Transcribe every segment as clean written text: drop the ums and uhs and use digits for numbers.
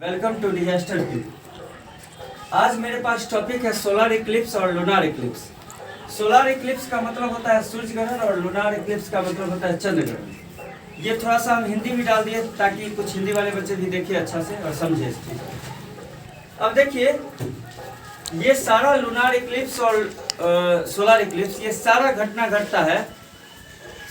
Welcome to disaster view. आज मेरे पास topic है सोलर इक्लिप्स और लूनार इक्लिप्स। सोलर इक्लिप्स का मतलब होता है सूर्य ग्रहण और लूनार इक्लिप्स का मतलब होता है चंद्र ग्रहण। ये थोड़ा सा हम हिंदी में डाल दिए ताकि कुछ हिंदी वाले बच्चे भी देखिए अच्छा से और समझे इस चीज़ को। अब देखिए, ये सारा लूनार इक्लिप्स और सोलर इक्लिप्स, ये सारा घटना घटता है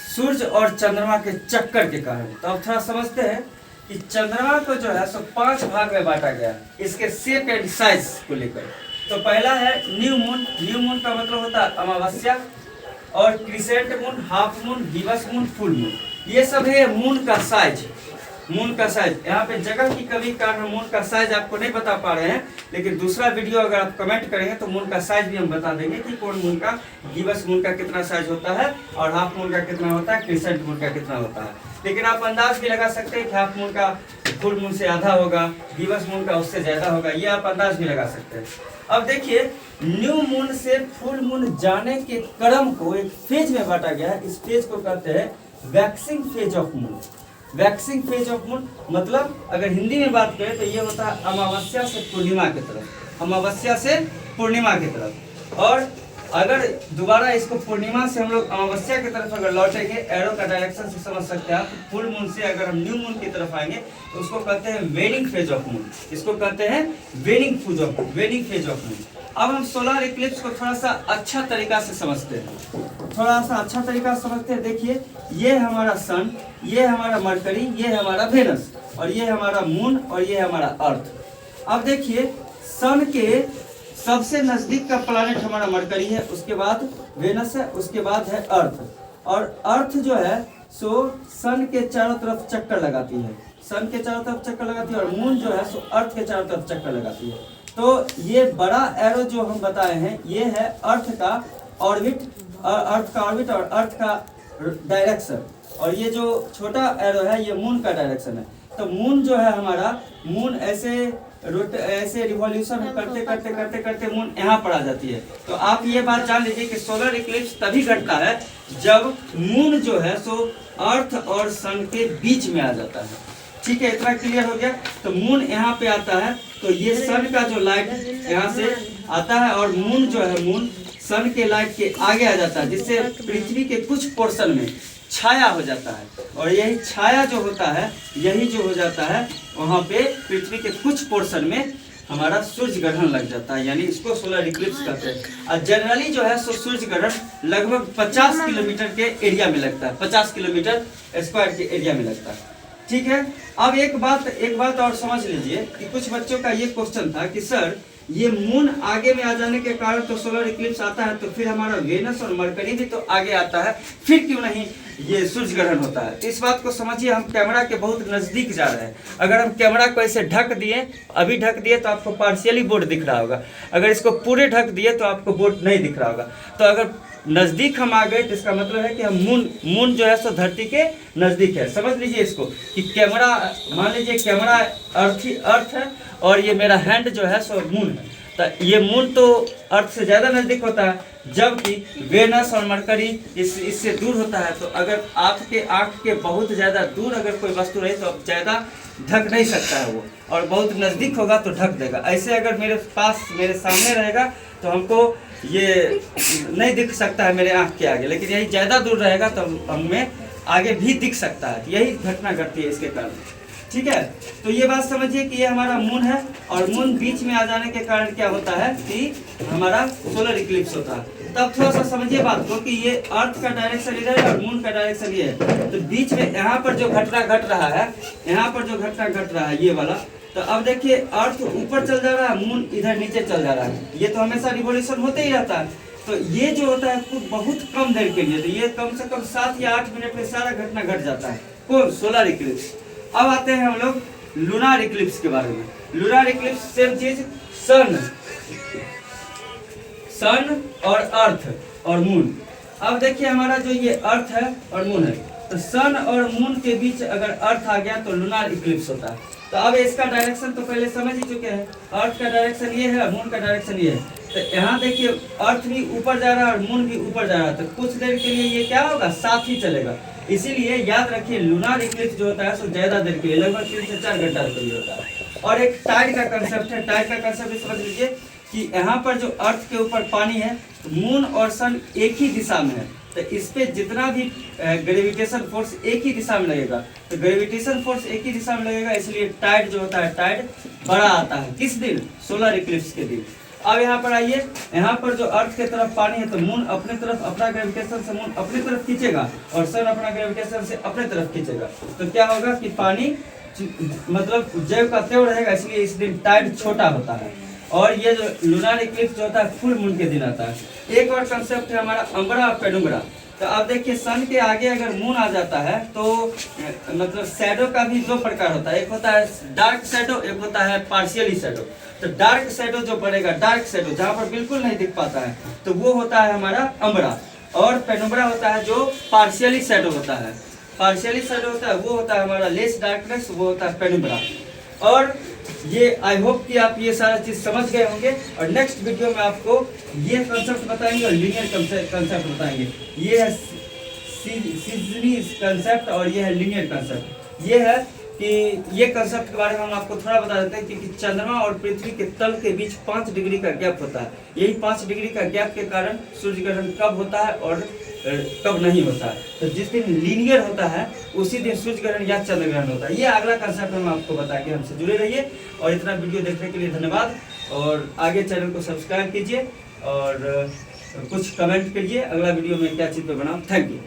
सूर्य और चंद्रमा के चक्कर के कारण। तो अब थोड़ा समझते हैं कि चंद्रमा को जो है सो 5 भाग में बांटा गया इसके शेप एंड साइज को लेकर। तो पहला है न्यू मून। न्यू मून का मतलब होता है अमावस्या, और क्रिसेंट मून, हाफ मून, दिवस मून, फुल मून। ये सब है मून का साइज। मून का साइज, यहाँ पे जगह की कमी के कारण हम मून का साइज आपको नहीं बता पा रहे हैं, लेकिन दूसरा वीडियो अगर आप कमेंट करेंगे तो मून का साइज भी हम बता देंगे कि कौन मून का, दिवस मून का कितना साइज होता है और हाफ मून का कितना होता है, क्रिसेंट मून का कितना होता है। लेकिन आप अंदाज भी लगा सकते हैं कि हाफ मून का फुल मून से आधा होगा, दिवस मून का उससे ज्यादा होगा, ये आप अंदाज भी लगा सकते हैं। अब देखिए, न्यू मून से फुल मून जाने के क्रम को एक फेज में बांटा गया है। इस फेज को कहते हैं waxing phase of moon. Waxing phase of moon मतलब अगर हिंदी में बात करें तो ये होता है अमावस्या से पूर्णिमा की तरफ, अमावस्या से पूर्णिमा की तरफ। और अगर दोबारा इसको पूर्णिमा से हम लोग अमावस्या की तरफ अगर लौटेंगे, एरो का डायरेक्शन से समझ सकते हैं आप। फुल मून से अगर हम न्यू मून की तरफ आएंगे तो उसको कहते हैं वेनिंग फेज ऑफ मून। इसको कहते हैं वेनिंग फेज ऑफ मून। अब हम सोलर इक्लिप्स को थोड़ा सा अच्छा तरीका से समझते हैं, थोड़ा सा अच्छा तरीका से समझते हैं। देखिए, ये हमारा सन, ये हमारा मरकरी, ये हमारा वेनस, और ये हमारा मून, और ये हमारा अर्थ। अब देखिए, सन के सबसे नजदीक का प्लैनेट हमारा मरकरी है, उसके बाद वेनस है, उसके बाद है अर्थ। और अर्थ जो है सो सन के चारों तरफ चक्कर लगाती है, सन के चारों तरफ चक्कर लगाती है, और मून जो है सो अर्थ के चारों तरफ चक्कर लगाती है। तो ये बड़ा एरो जो हम बताए हैं, ये है अर्थ का ऑर्बिट, अर्थ का ऑर्बिट और अर्थ का डायरेक्शन, और ये जो छोटा एरो है ये मून का डायरेक्शन है। तो मून जो है हमारा, मून ऐसे रिवॉल्यूशन करते करते करते करते मून यहाँ पर आ जाती है। तो आप ये बात जान लीजिए कि सोलर इक्लिप्स तभी घटता है जब मून जो है सो अर्थ और सन के बीच में आ जाता है। ठीक है, इतना क्लियर हो गया। तो मून यहाँ पे आता है तो ये सन का जो लाइट यहाँ से आता है, और मून जो है, मून सन के लाइट के आगे आ जाता है, जिससे पृथ्वी के कुछ पोर्शन में छाया हो जाता है। और यही छाया जो होता है, यही जो हो जाता है, वहाँ पे पृथ्वी के कुछ पोर्शन में हमारा सूर्य ग्रहण लग जाता है, यानी इसको सोलर इक्लिप्स कहते हैं। और जनरली जो है सो सूर्य ग्रहण लगभग 50 किलोमीटर के एरिया में लगता है, 50 किलोमीटर स्क्वायर के एरिया में लगता है। ठीक है। अब एक बात और समझ लीजिए कि कुछ बच्चों का ये क्वेश्चन था कि सर, ये मून आगे में आ जाने के कारण तो सोलर इक्लिप्स आता है, तो फिर हमारा वेनस और मरकरी भी तो आगे आता है, फिर क्यों नहीं ये सूर्य ग्रहण होता है? इस बात को समझिए, हम कैमरा के बहुत नजदीक जा रहे हैं। अगर हम कैमरा को ऐसे ढक दिए, अभी ढक दिए तो आपको पार्शियली बोर्ड दिख रहा होगा, अगर इसको पूरे ढक दिए तो आपको बोर्ड नहीं दिख रहा होगा। तो अगर नजदीक हम आ गए तो इसका मतलब है कि हम मून जो है सो धरती के नजदीक है। समझ लीजिए इसको कि कैमरा, मान लीजिए कैमरा अर्थ है और ये मेरा हैंड जो है सो मून है, तो ये मून तो अर्थ से ज़्यादा नज़दीक होता है, जबकि वेनस और मरकरी इससे दूर होता है। तो अगर आपके आँख के बहुत ज़्यादा दूर अगर कोई वस्तु रहे तो अब ज़्यादा ढक नहीं सकता है वो, और बहुत नज़दीक होगा तो ढक देगा। ऐसे अगर मेरे सामने रहेगा तो हमको ये नहीं दिख सकता है मेरे आँख के आगे, लेकिन यही ज़्यादा दूर रहेगा तो हमें आगे भी दिख सकता है। यही घटना घटती है इसके कारण। ठीक है, तो ये बात समझिए कि ये हमारा मून है, और मून बीच में आ जाने के कारण क्या होता है कि हमारा सोलर इक्लिप्स होता है। तब थोड़ा सा समझिए बात को कि ये अर्थ का डायरेक्शन इधर है और मून का डायरेक्शन ये है। तो बीच में यहाँ पर जो घटना घट रहा है, यहाँ पर जो घटना घट रहा है ये वाला, तो अब देखिए अर्थ ऊपर चल जा रहा है, मून इधर नीचे चल जा रहा है। ये तो हमेशा रिवॉल्यूशन होते ही रहता है। तो ये जो होता है कुछ बहुत कम देर के लिए, तो ये कम से कम 7 या 8 मिनट में सारा घटना घट जाता है। कौन? Solar Eclipse. अब आते हैं हम लोग लूनार इक्लिप्स के बारे में। लूनार इक्लिप्स सेम चीज, सन और अर्थ और मून। अब देखिए हमारा जो ये अर्थ है और मून है, तो सन और मून के बीच अगर अर्थ आ गया तो लूनार इक्लिप्स होता है। तो अब इसका डायरेक्शन तो पहले समझ ही चुके हैं, अर्थ का डायरेक्शन ये है और मून का डायरेक्शन ये है। तो यहाँ देखिए अर्थ भी ऊपर जा रहा है और मून भी ऊपर जा रहा है, तो कुछ देर के लिए ये क्या होगा, साथ ही चलेगा। इसीलिए याद रखिए लूनार इक्लिप्स जो होता है सो ज्यादा देर के लिए, लगभग 3 से 4 घंटा के लिए होता है। और एक टाइड का कंसेप्ट है। टाइड का कंसेप्ट समझ लीजिए कि यहाँ पर जो अर्थ के ऊपर पानी है, मून और सन एक ही दिशा में है, तो इस पे जितना भी ग्रेविटेशन फोर्स एक ही दिशा में लगेगा, तो ग्रेविटेशन फोर्स एक ही दिशा में लगेगा, इसलिए टाइड जो होता है टाइड बड़ा आता है। किस दिन? सोलर इक्लिप्स के दिन। अब यहाँ पर आइए, यहाँ पर जो अर्थ के तरफ पानी है तो मून अपने तरफ अपना ग्रेविटेशन से मून अपनी तरफ खींचेगा और सन अपना ग्रेविटेशन से अपने तरफ खींचेगा, तो क्या होगा कि पानी मतलब जैव का त्यों रहेगा, इसलिए इस दिन टाइड छोटा होता है। और ये जो लूनार इक्लिप्स जो होता है फुल मून के दिन आता है। एक और कंसेप्ट है हमारा अम्बरा और पेनुम्बरा। तो आप देखिए सन के आगे अगर मून आ जाता है तो मतलब शैडो का भी दो प्रकार होता है, एक होता है डार्क शैडो, एक होता है पार्शियली शैडो। तो डार्क शैडो जो पड़ेगा, डार्क शैडो जहाँ पर बिल्कुल नहीं दिख पाता है, तो वो होता है हमारा अम्बरा। और पेनुम्बरा होता है जो पार्शियली शैडो होता है। पार्शियली शैडो होता है वो होता है हमारा लेस डार्कनेस, वो होता है पेनुम्बरा। और ये आई होप कि आप ये सारा चीज समझ गए होंगे। और नेक्स्ट वीडियो में आपको ये कंसेप्ट बताएंगे और लीनियर कंसेप्ट बताएंगे। ये है सीजनीज कंसेप्ट और ये है लीनियर कंसेप्ट। ये है कि ये कंसेप्ट के बारे में हम आपको थोड़ा बता देते हैं, क्योंकि चंद्रमा और पृथ्वी के तल के बीच 5 डिग्री का गैप होता है। यही 5 डिग्री का गैप के कारण सूर्य ग्रहण कब होता है और कब नहीं होता है। तो जिस दिन लीनियर होता है उसी दिन सूर्य ग्रहण या चंद्र ग्रहण होता है। ये अगला कंसेप्ट हम आपको बताएंगे। हमसे जुड़े रहिए और इतना वीडियो देखने के लिए धन्यवाद। और आगे चैनल को सब्सक्राइब कीजिए और कुछ कमेंट कीजिए अगला वीडियो में क्या चीज़ पे बनाऊँ। Thank you.